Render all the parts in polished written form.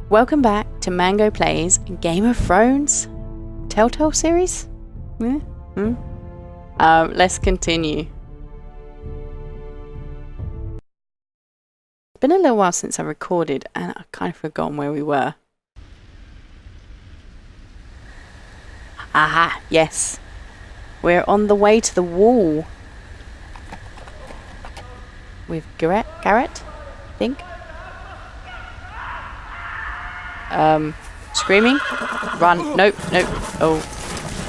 Welcome back to Mango Plays Game of Thrones Telltale Series? Let's continue. It's been a little while since I recorded and I've kind of forgotten where we were. Aha, yes. We're on the way to the wall. With Garrett, I think. Screaming? Run. Nope. Oh.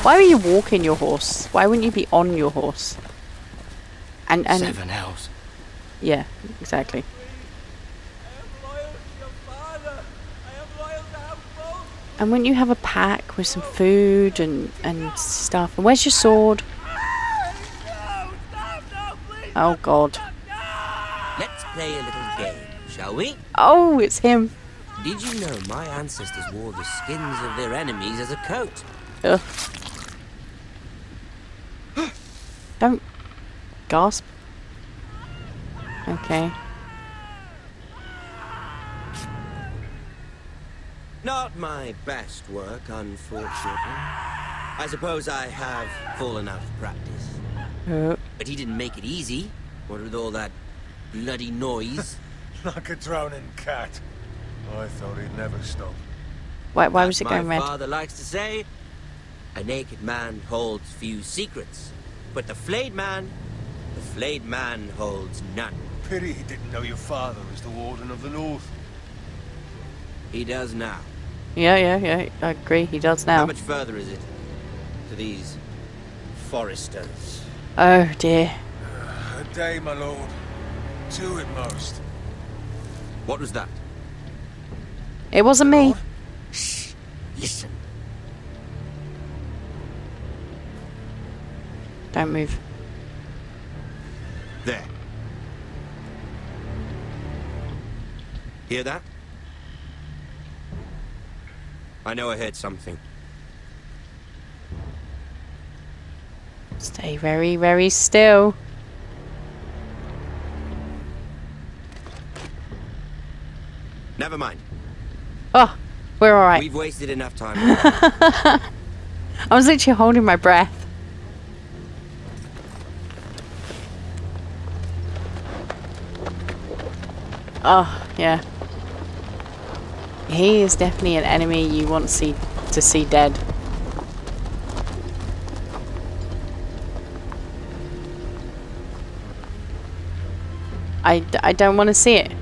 Why are you walking your horse? Why wouldn't you be on your horse? And 7 hours. Yeah, exactly. And wouldn't you have a pack with some food and stuff? And where's your sword? Oh god. Let's play a little game, shall we? Oh, it's him. Did you know my ancestors wore the skins of their enemies as a coat? Ugh. Don't gasp. Okay. Not my best work, unfortunately. I suppose I have fallen out of practice. But he didn't make it easy. What with all that bloody noise? Like a drowning cat. I thought he'd never stop. Why was it going red? My father likes to say, a naked man holds few secrets, but the flayed man holds none. Pity he didn't know your father was the Warden of the North. He does now. Yeah, I agree, he does now. How much further is it to these Forresters? Oh dear. A day, my lord. 2 at most. What was that? It wasn't me. Lord? Shh! Listen. Don't move. There. Hear that? I know I heard something. Stay very, very still. Never mind. Oh, we're alright. We've wasted enough time. I was literally holding my breath. Oh, yeah. He is definitely an enemy you want to see dead. I don't want to see it.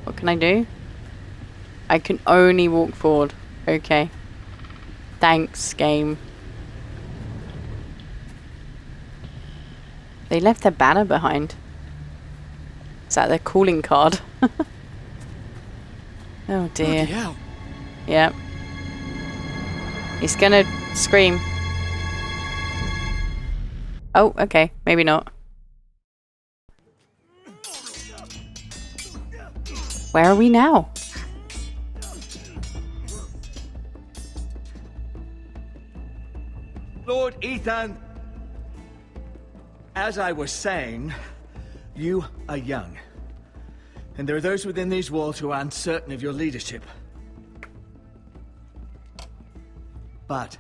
What can I do? I can only walk forward. Okay. Thanks, game. They left their banner behind. Is that their calling card? Oh dear. Hell. Yep. He's gonna scream. Oh, okay. Maybe not. Where are we now? Lord Ethan, as I was saying, you are young. And there are those within these walls who are uncertain of your leadership. But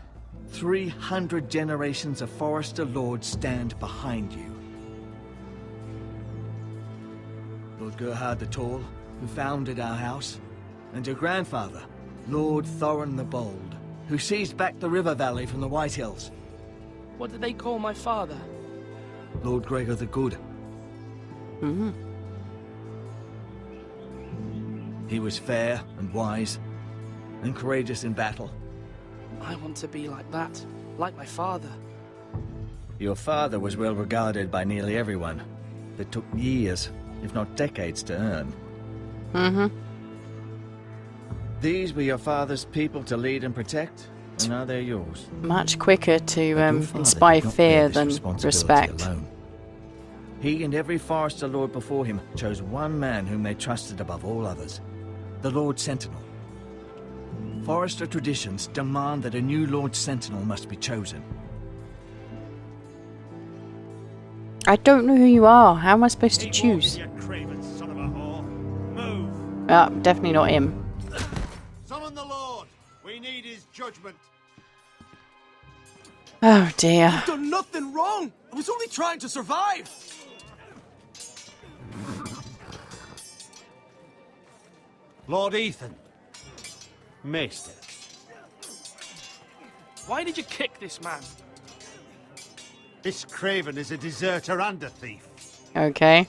300 generations of Forrester lords stand behind you. Lord Gerhard the Tall, who founded our house, and your grandfather, Lord Thorin the Bold, who seized back the river valley from the White Hills. What did they call my father? Lord Gregor the Good. He was fair and wise, and courageous in battle. I want to be like that, like my father. Your father was well regarded by nearly everyone. It took years, if not decades, to earn. These were your father's people to lead and protect, and now they're yours. Much quicker to Your father inspire did not fear bear this than responsibility respect. alone. He and every Forrester lord before him chose one man whom they trusted above all others, the Lord Sentinel. Forrester traditions demand that a new Lord Sentinel must be chosen. I don't know who you are. How am I supposed to choose? You craven son of a whore. Move. Definitely not him. Summon the Lord. We need his judgment. Oh dear. I've done nothing wrong. I was only trying to survive. Lord Ethan. Maester. Why did you kick this man? This craven is a deserter and a thief. Okay.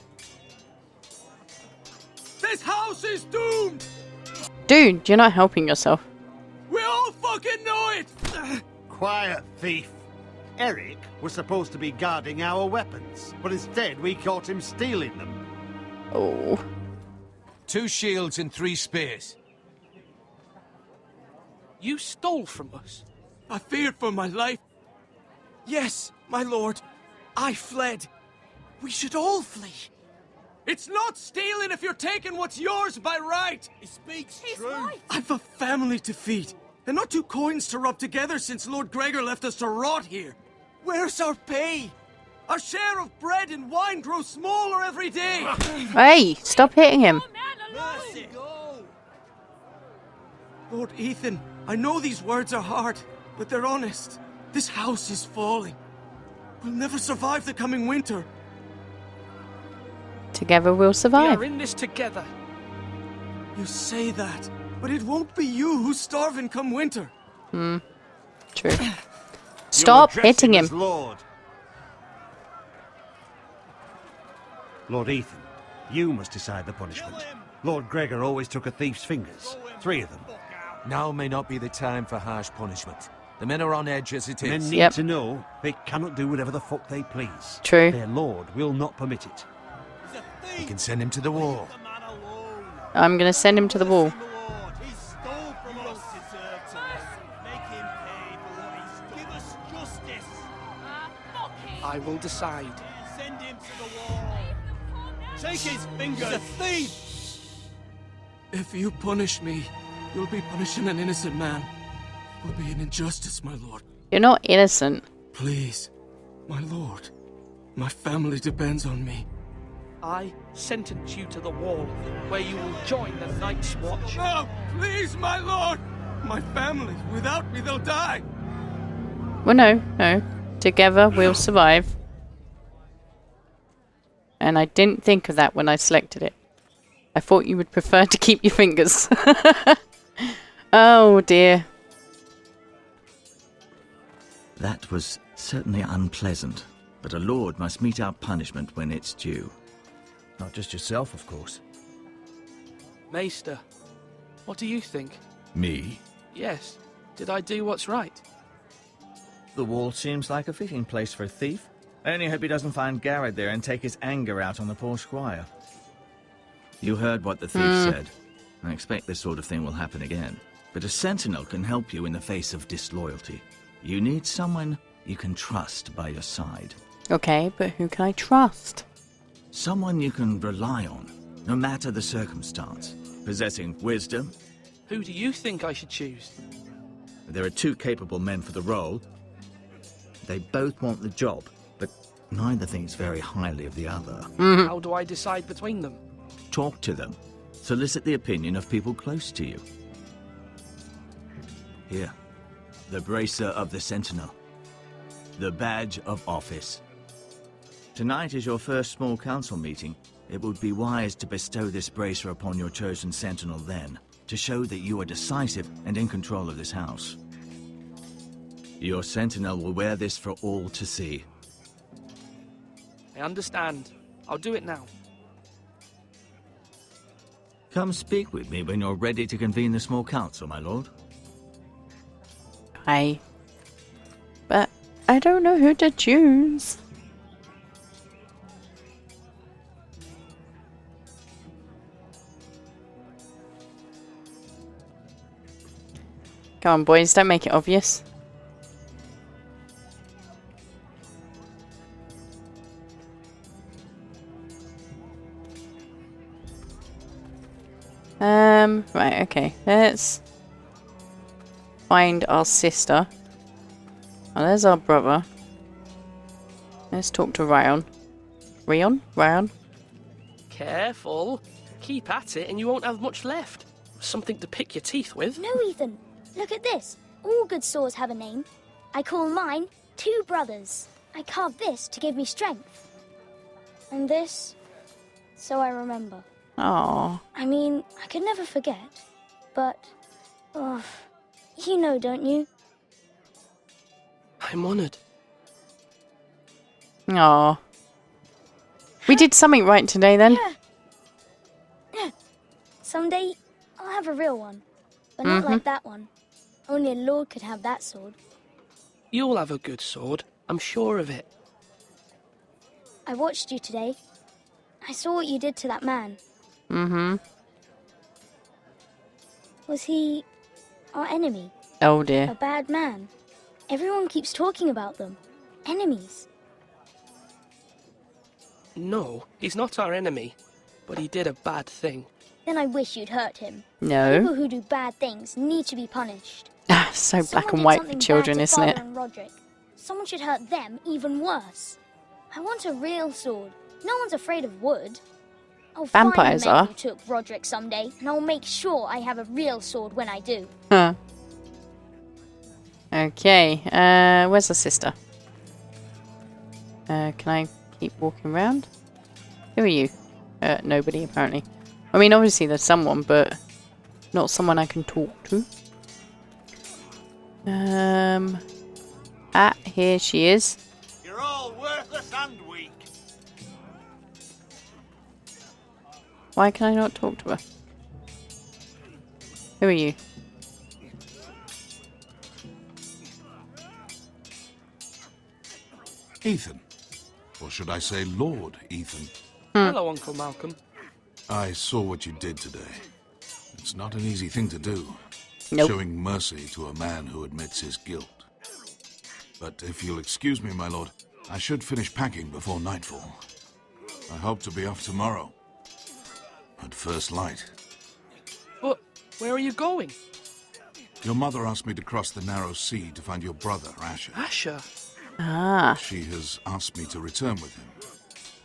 This house is doomed. Dude, you're not helping yourself. We all fucking know it. Quiet, thief. Eric was supposed to be guarding our weapons, but instead we caught him stealing them. Oh. 2 shields and 3 spears. You stole from us. I feared for my life. Yes, my lord. I fled. We should all flee. It's not stealing if you're taking what's yours by right. He speaks I've a family to feed, and not 2 coins to rub together since Lord Gregor left us to rot here. Where's our pay? Our share of bread and wine grows smaller every day. Hey, stop hitting him. Mercy. Go. Lord Ethan, I know these words are hard, but they're honest. This house is falling. We'll never survive the coming winter. Together we'll We survive. are in this together. You say that, but it won't be you who's starving come winter. True. Stop You address hitting him. as Lord. Lord Ethan, you must decide the punishment. Lord Gregor always took a thief's fingers. 3 of them. Now may not be the time for harsh punishment. The men are on edge as it Men is. need Yep. to know they cannot do whatever the fuck they please. True. Their lord will not permit it. We can send him to the wall. I'm gonna send him to the wall. I will decide. Send him to the wall. Take his fingers. He's a thief. If you punish me, you'll be punishing an innocent man. It will be an injustice, my lord. You're not innocent. Please, my lord. My family depends on me. I sentence you to the wall, where you will join the Night's Watch. No, please, my lord. My family, without me, they'll die. Well, no. Together we'll survive. And I didn't think of that when I selected it. I thought you would prefer to keep your fingers. Oh dear. That was certainly unpleasant, but a lord must mete out punishment when it's due. Not just yourself, of course. Maester, what do you think? Me? Yes. Did I do what's right? The wall seems like a fitting place for a thief. I only hope he doesn't find Garrett there and take his anger out on the poor squire. You heard what the thief said. I expect this sort of thing will happen again. But a sentinel can help you in the face of disloyalty. You need someone you can trust by your side. Okay, but who can I trust? Someone you can rely on, no matter the circumstance. Possessing wisdom. Who do you think I should choose? There are 2 capable men for the role. They both want the job, but neither thinks very highly of the other. How do I decide between them? Talk to them. Solicit the opinion of people close to you. Here, the bracer of the Sentinel. The badge of office. Tonight is your first small council meeting. It would be wise to bestow this bracer upon your chosen Sentinel then, to show that you are decisive and in control of this house. Your Sentinel will wear this for all to see. I understand. I'll do it now. Come speak with me when you're ready to convene the small council, my lord. But I don't know who to choose. Come on, boys, don't make it obvious. Right, okay. Let's find our sister. Oh, there's our brother. Let's talk to Ryan. Ryan. Careful. Keep at it and you won't have much left. Something to pick your teeth with. No, Ethan. Look at this. All good swords have a name. I call mine Two Brothers. I carved this to give me strength. And this, so I remember. Oh. I mean, I could never forget. But, oh, you know, don't you? I'm honoured. Oh. We did something right today then. Yeah. Someday, I'll have a real one. But not like that one. Only a lord could have that sword. You'll have a good sword. I'm sure of it. I watched you today. I saw what you did to that man. Was he our enemy? Oh A dear. bad man? Everyone keeps talking about them. Enemies. No, he's not our enemy. But he did a bad thing. Then I wish you'd hurt him. No. People who do bad things need to be punished. So Someone black and did white something for bad children, to isn't it? Father and Roderick. Someone should hurt them even worse. I want a real sword. No one's afraid of wood. I'll Vampires find the men are. who took Roderick someday, and I'll make sure I have a real sword when I do. Huh. Okay. Where's the sister? Can I keep walking around? Who are you? Nobody, apparently. I mean, obviously there's someone, but not someone I can talk to. Here she is. You're all worthless and weak. Why can I not talk to her? Who are you? Ethan. Or should I say Lord Ethan? Hello, Uncle Malcolm. I saw what you did today. It's not an easy thing to do. Nope. Showing mercy to a man who admits his guilt. But if you'll excuse me, my lord, I should finish packing before nightfall. I hope to be off tomorrow. At first light. But where are you going? Your mother asked me to cross the narrow sea to find your brother, Asher. Asher. Ah. She has asked me to return with him.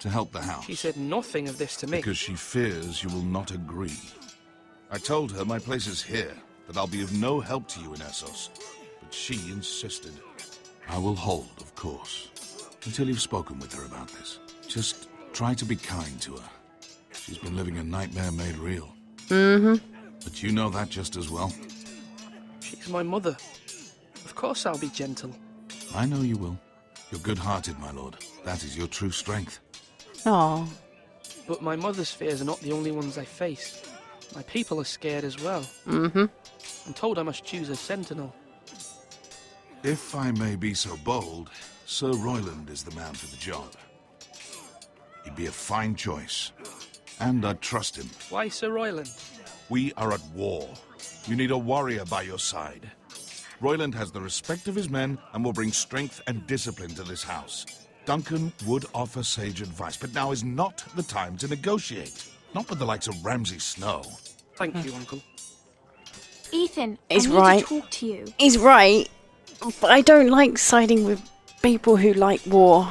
To help the house. She said nothing of this to me. Because she fears you will not agree. I told her my place is here, that I'll be of no help to you in Essos. But she insisted. I will hold, of course, until you've spoken with her about this. Just try to be kind to her. She's been living a nightmare made real. But you know that just as well. She's my mother. Of course I'll be gentle. I know you will. You're good-hearted, my lord. That is your true strength. Oh. But my mother's fears are not the only ones I face. My people are scared as well. I'm told I must choose a sentinel. If I may be so bold, Sir Royland is the man for the job. He'd be a fine choice. And I'd trust him. Why Sir Royland? We are at war. You need a warrior by your side. Royland has the respect of his men and will bring strength and discipline to this house. Duncan would offer sage advice, but now is not the time to negotiate. Not with the likes of Ramsay Snow. Thank you, Uncle. Ethan, He's I need right. to talk to you. He's right. But I don't like siding with people who like war.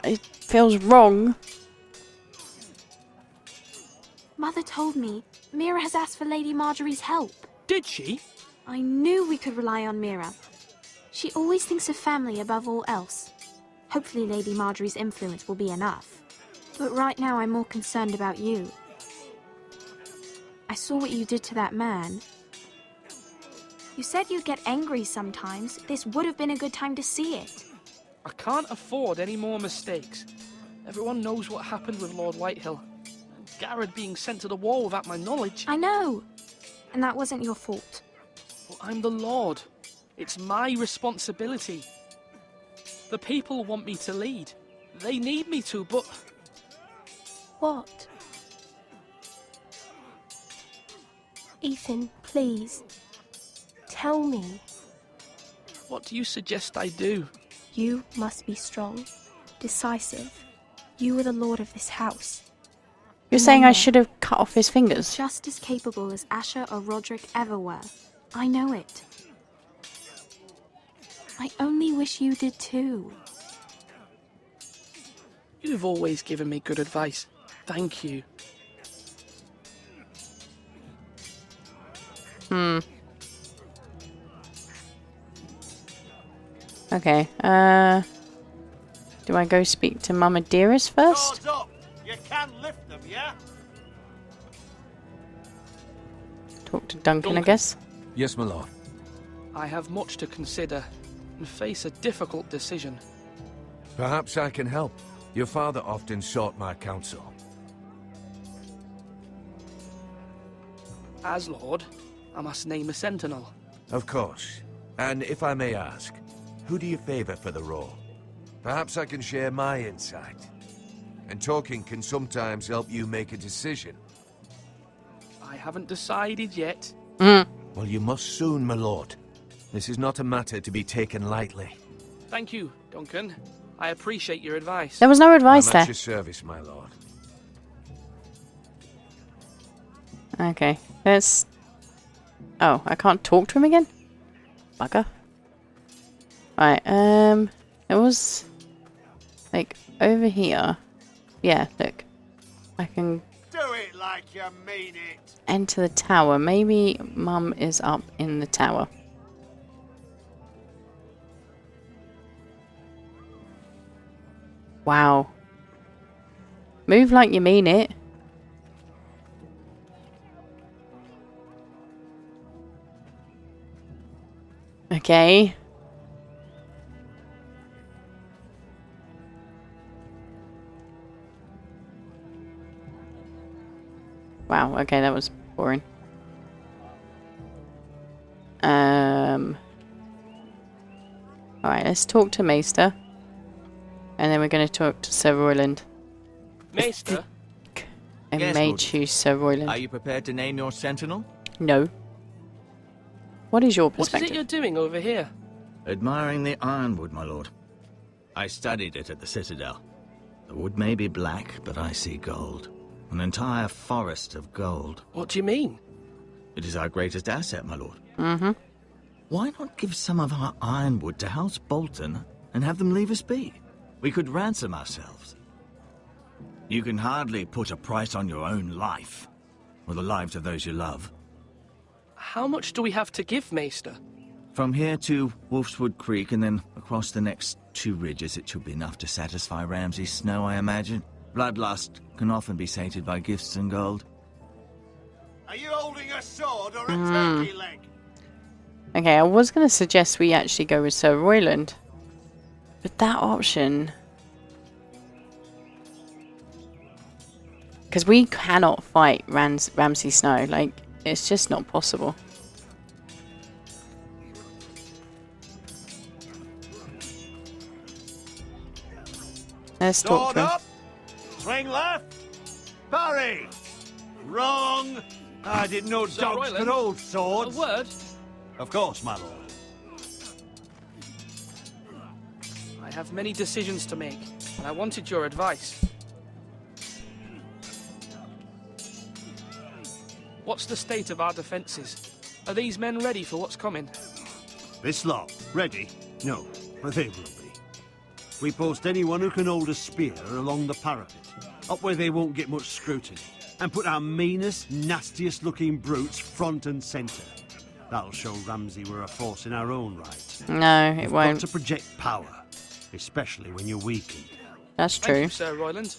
It feels wrong. Mother told me Mira has asked for Lady Marjorie's help. Did she? I knew we could rely on Mira. She always thinks of family above all else. Hopefully Lady Marjorie's influence will be enough. But right now I'm more concerned about you. I saw what you did to that man. You said you'd get angry sometimes. This would have been a good time to see it. I can't afford any more mistakes. Everyone knows what happened with Lord Whitehill. And Garrett being sent to the wall without my knowledge. I know. And that wasn't your fault. Well, I'm the Lord. It's my responsibility. The people want me to lead. They need me to, but... What? Ethan, please. Tell me. What do you suggest I do? You must be strong, decisive. You are the lord of this house. You're saying I Remember, should have cut off his fingers? just as capable as Asher or Roderick ever were. I know it. I only wish you did too. You've always given me good advice. Thank you. Okay, do I go speak to Mama Dearest first? Doors up! You can lift them, yeah? Talk to Duncan, I guess. Yes, my lord. I have much to consider and face a difficult decision. Perhaps I can help. Your father often sought my counsel. As Lord, I must name a sentinel. Of course. And if I may ask, who do you favor for the role? Perhaps I can share my insight. And talking can sometimes help you make a decision. I haven't decided yet. Well, you must soon, my lord. This is not a matter to be taken lightly. Thank you, Duncan. I appreciate your advice. There was no advice I'm there. at your service, my lord. Okay, let's... Oh, I can't talk to him again? Bugger. Right, it was... like, over here. Yeah, look. I can Do it like you mean it. enter the tower. Maybe Mum is up in the tower. Wow. Move like you mean it. Okay. Wow, okay, that was boring. Alright, let's talk to Maester. And then we're going to talk to Sir Royland. Maester? I Yes, may Lord. choose Sir Royland. Are you prepared to name your sentinel? No. What is your What is perspective? it you're doing over here? Admiring the ironwood, my lord. I studied it at the Citadel. The wood may be black, but I see gold. An entire forest of gold. What do you mean? It is our greatest asset, my lord. Mm-hmm. Why not give some of our ironwood to House Bolton and have them leave us be? We could ransom ourselves. You can hardly put a price on your own life, or the lives of those you love. How much do we have to give, Maester? From here to Wolfswood Creek and then across the next 2 ridges, it should be enough to satisfy Ramsay Snow, I imagine. Bloodlust can often be sated by gifts and gold. Are you holding a sword or a turkey leg? Okay, I was going to suggest we actually go with Sir Royland. But that option... Because we cannot fight Ramsay Snow. Like, it's just not possible. Let's talk Sword to him. up! Swing left! Parry! Wrong! I didn't know Sir dogs Royland? could hold A swords. word? Of course, my lord. I have many decisions to make, and I wanted your advice. What's the state of our defences? Are these men ready for what's coming? This lot, ready? No, but they will be. We post anyone who can hold a spear along the parapet, up where they won't get much scrutiny, and put our meanest, nastiest looking brutes front and centre. That'll show Ramsay we're a force in our own right. No, it You've won't. got to project power, especially when you're weakened. That's Thank true. you, Sir Royland.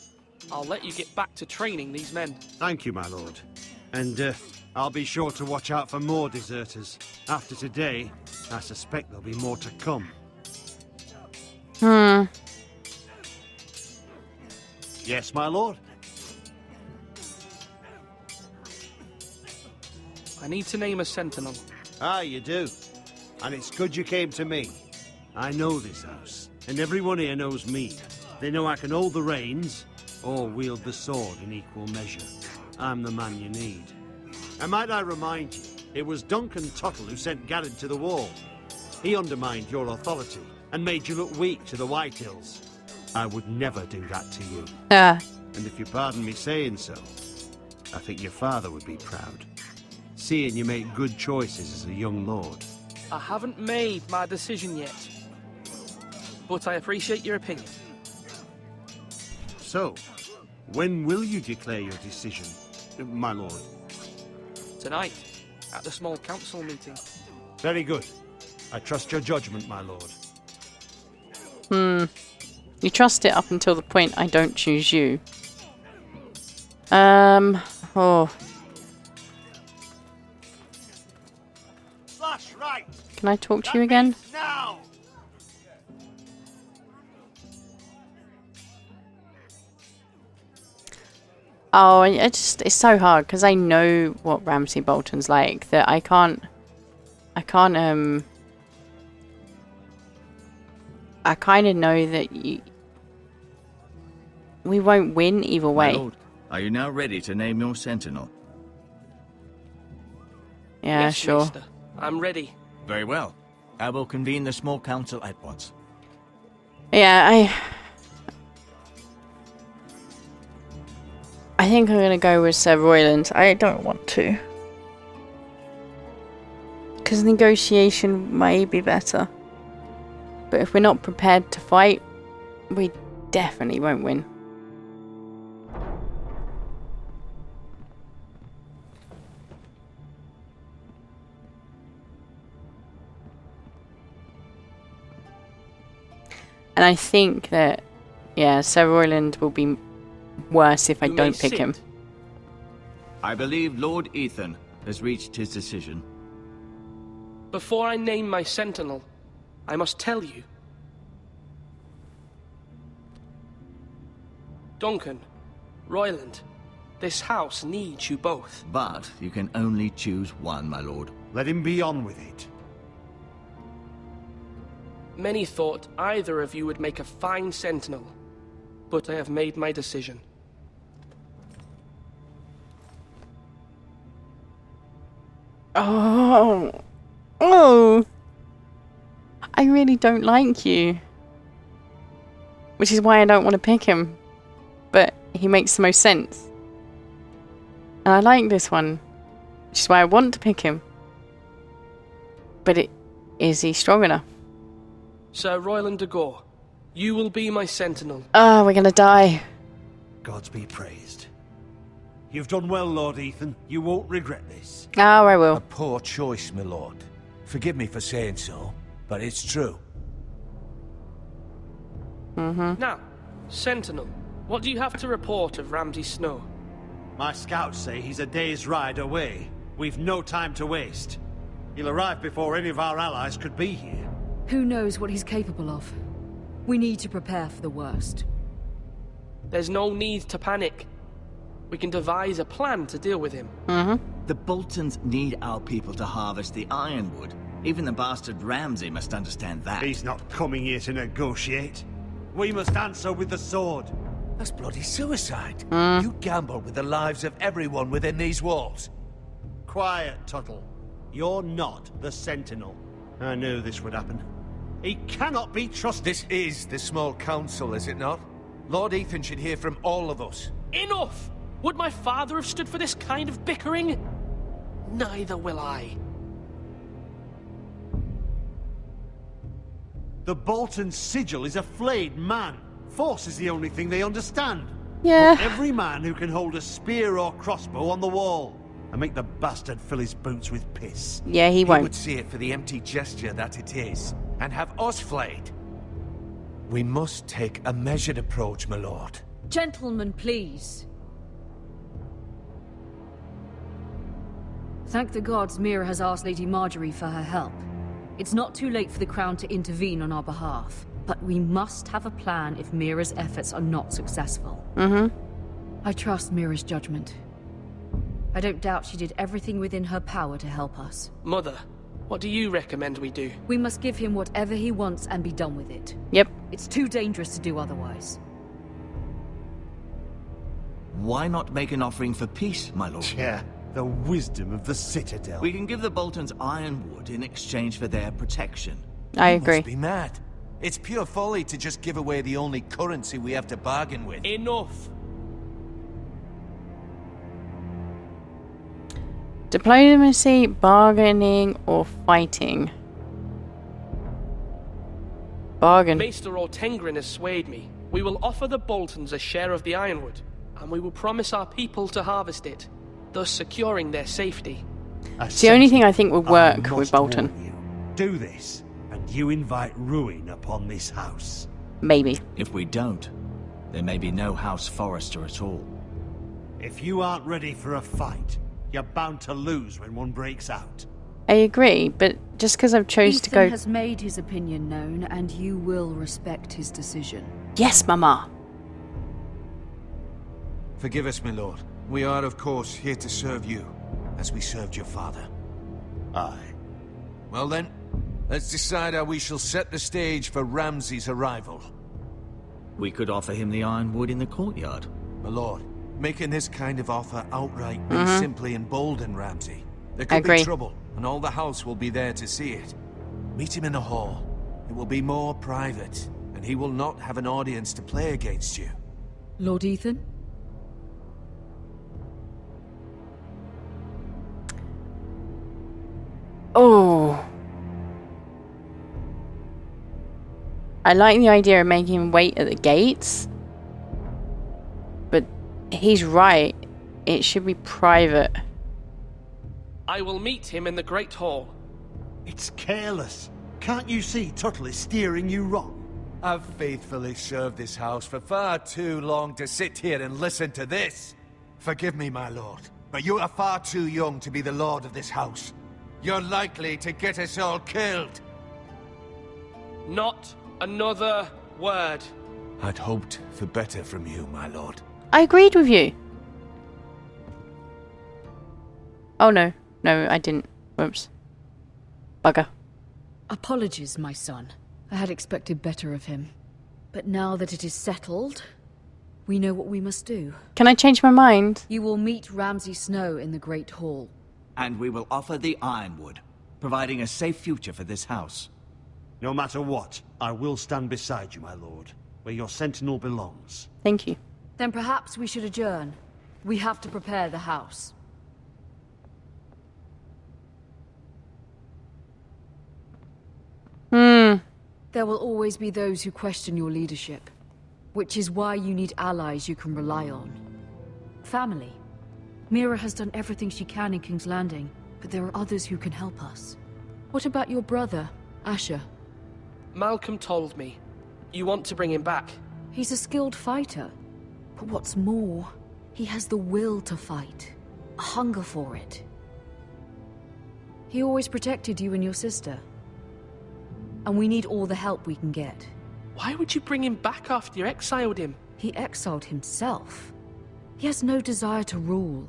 I'll let you get back to training these men. Thank you, my lord. And I'll be sure to watch out for more deserters. After today, I suspect there'll be more to come. Yes, my lord? I need to name a sentinel. Ah, you do. And it's good you came to me. I know this house, and everyone here knows me. They know I can hold the reins, or wield the sword in equal measure. I'm the man you need. And might I remind you, it was Duncan Tuttle who sent Garrett to the wall. He undermined your authority, and made you look weak to the Whitehills. I would never do that to you. And if you pardon me saying so, I think your father would be proud. Seeing you make good choices as a young lord. I haven't made my decision yet, but I appreciate your opinion. so. When will you declare your decision, my lord? Tonight, at the small council meeting. Very good. I trust your judgment, my lord. You trust it up until the point I don't choose you. Oh. Slash right. Can I talk to you again? Now. Oh, it's so hard because I know what Ramsay Bolton's like that I can't I kind of know that we won't win either way. My lord, are you now ready to name your sentinel? Yeah, Yes, sure. Maester. I'm ready. Very well. I will convene the small council at once. Yeah, I think I'm gonna go with Sir Royland. I don't want to. Because negotiation may be better. But if we're not prepared to fight, we definitely won't win. And I think that, yeah, Sir Royland will be worse if I You may don't pick him. sit. I believe Lord Ethan has reached his decision. Before I name my sentinel, I must tell you. Duncan, Royland, this house needs you both. But you can only choose one, my lord. Let him be on with it. Many thought either of you would make a fine sentinel, but I have made my decision. Oh. Oh. I really don't like you. Which is why I don't want to pick him. But he makes the most sense. And I like this one. Which is why I want to pick him. But is he strong enough? Sir Royland de Gore, you will be my sentinel. Oh, we're gonna die. Gods be praised. You've done well, Lord Ethan. You won't regret this. Oh, I A will. poor choice, my lord. Forgive me for saying so, but it's true. Now, sentinel, what do you have to report of Ramsay Snow? My scouts say he's a day's ride away. We've no time to waste. He'll arrive before any of our allies could be here. Who knows what he's capable of? We need to prepare for the worst. There's no need to panic. We can devise a plan to deal with him. The Boltons need our people to harvest the ironwood. Even the bastard Ramsay must understand that. He's not coming here to negotiate. We must answer with the sword. That's bloody suicide. You gamble with the lives of everyone within these walls. Quiet, Tuttle. You're not the Sentinel. I knew this would happen. He cannot be trusted. This is the small council, is it not? Lord Ethan should hear from all of us. Enough! Would my father have stood for this kind of bickering? Neither will I. The Bolton sigil is a flayed man. Force is the only thing they understand. Yeah. Put every man who can hold a spear or crossbow on the wall, and make the bastard fill his boots with piss. Yeah, he He won't. would see it for the empty gesture that it is, and have us flayed. We must take a measured approach, my lord. Gentlemen, please. Thank the gods Mira has asked Lady Marjorie for her help. It's not too late for the Crown to intervene on our behalf, but we must have a plan if Mira's efforts are not successful. I trust Mira's judgment. I don't doubt she did everything within her power to help us. Mother, what do you recommend we do? We must give him whatever he wants and be done with it. Yep. It's too dangerous to do otherwise. Why not make an offering for peace, my lord? Yeah, the wisdom of the Citadel. We can give the Boltons ironwood in exchange for their protection. I You agree. must be mad. It's pure folly to just give away the only currency we have to bargain with. Enough! Diplomacy, bargaining, or fighting? Bargain. Maester Ortengrin has swayed me. We will offer the Boltons a share of the ironwood, and we will promise our people to harvest it, thus securing their safety. It's the only thing I think would work with Bolton. Do this, and you invite ruin upon this house. Maybe. If we don't, there may be no House Forrester at all. If you aren't ready for a fight, you're bound to lose when one breaks out. I agree, but just because I've chose to go... Ethan has made his opinion known, and you will respect his decision. Yes, Mama. Forgive us, my lord. We are, of course, here to serve you, as we served your father. Aye. Well then, let's decide how we shall set the stage for Ramsay's arrival. We could offer him the ironwood in the courtyard. My lord, making this kind of offer outright may simply embolden Ramsay. There could Agree. be trouble, and all the house will be there to see it. Meet him in the hall. It will be more private, and he will not have an audience to play against you. Lord Ethan? Oh. I like the idea of making him wait at the gates. But he's right. It should be private. I will meet him in the Great Hall. It's careless. Can't you see Tuttle is steering you wrong? I've faithfully served this house for far too long to sit here and listen to this. Forgive me, my lord, but you are far too young to be the lord of this house. You're likely to get us all killed. Not another word. I'd hoped for better from you, my lord. I agreed with you. Oh no. No, I didn't. Whoops. Bugger. Apologies, my son. I had expected better of him. But now that it is settled, we know what we must do. Can I change my mind? You will meet Ramsay Snow in the Great Hall. And we will offer the ironwood, providing a safe future for this house. No matter what, I will stand beside you, my lord, where your sentinel belongs. Thank you. Then perhaps we should adjourn. We have to prepare the house. There will always be those who question your leadership, which is why you need allies you can rely on. Family. Mira has done everything she can in King's Landing, but there are others who can help us. What about your brother, Asher? Malcolm told me. You want to bring him back. He's a skilled fighter. But what's more, he has the will to fight. A hunger for it. He always protected you and your sister. And we need all the help we can get. Why would you bring him back after you exiled him? He exiled himself. He has no desire to rule.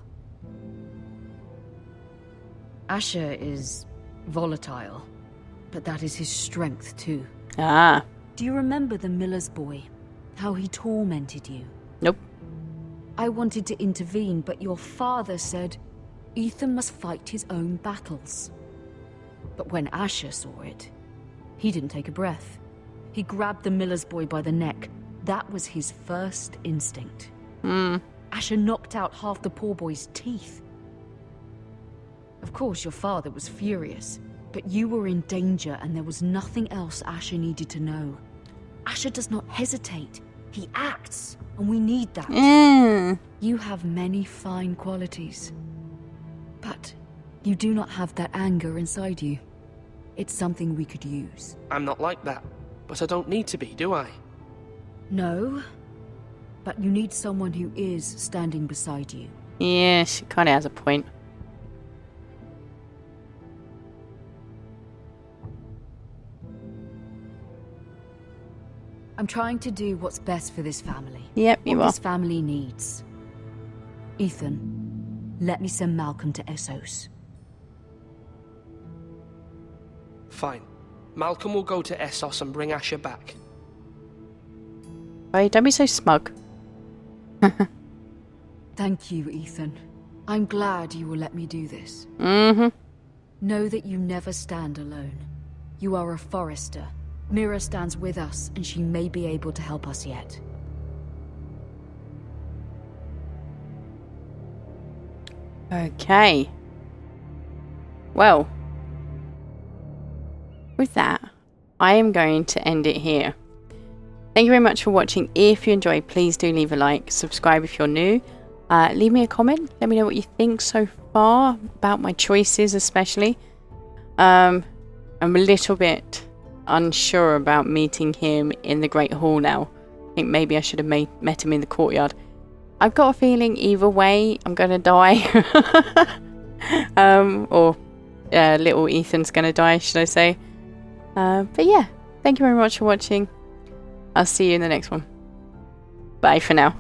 Asher is volatile, but that is his strength too. Ah. Do you remember the miller's boy? How he tormented you? Nope. I wanted to intervene, but your father said Ethan must fight his own battles. But when Asher saw it, he didn't take a breath. He grabbed the miller's boy by the neck. That was his first instinct. Asher knocked out half the poor boy's teeth. Of course, your father was furious, but you were in danger and there was nothing else Asher needed to know. Asher does not hesitate. He acts, and we need that. You have many fine qualities, but you do not have that anger inside you. It's something we could use. I'm not like that, but I don't need to be, do I? No, but you need someone who is standing beside you. Yeah, she kind of has a point. I'm trying to do what's best for this family. Yep, you what are. This family needs. Ethan, let me send Malcolm to Essos. Fine. Malcolm will go to Essos and bring Asher back. Right, don't be so smug. Thank you, Ethan. I'm glad you will let me do this. Know that you never stand alone. You are a Forrester. Mira stands with us, and she may be able to help us yet. Okay. Well, with that, I am going to end it here. Thank you very much for watching. If you enjoyed, please do leave a like, subscribe if you're new. Leave me a comment. Let me know what you think so far about my choices, especially. I'm a little bit unsure about meeting him in the Great Hall now. I think maybe I should have met him in the courtyard. I've got a feeling either way I'm going to die. Or little Ethan's going to die, should I say. But yeah, thank you very much for watching. I'll see you in the next one. Bye for now.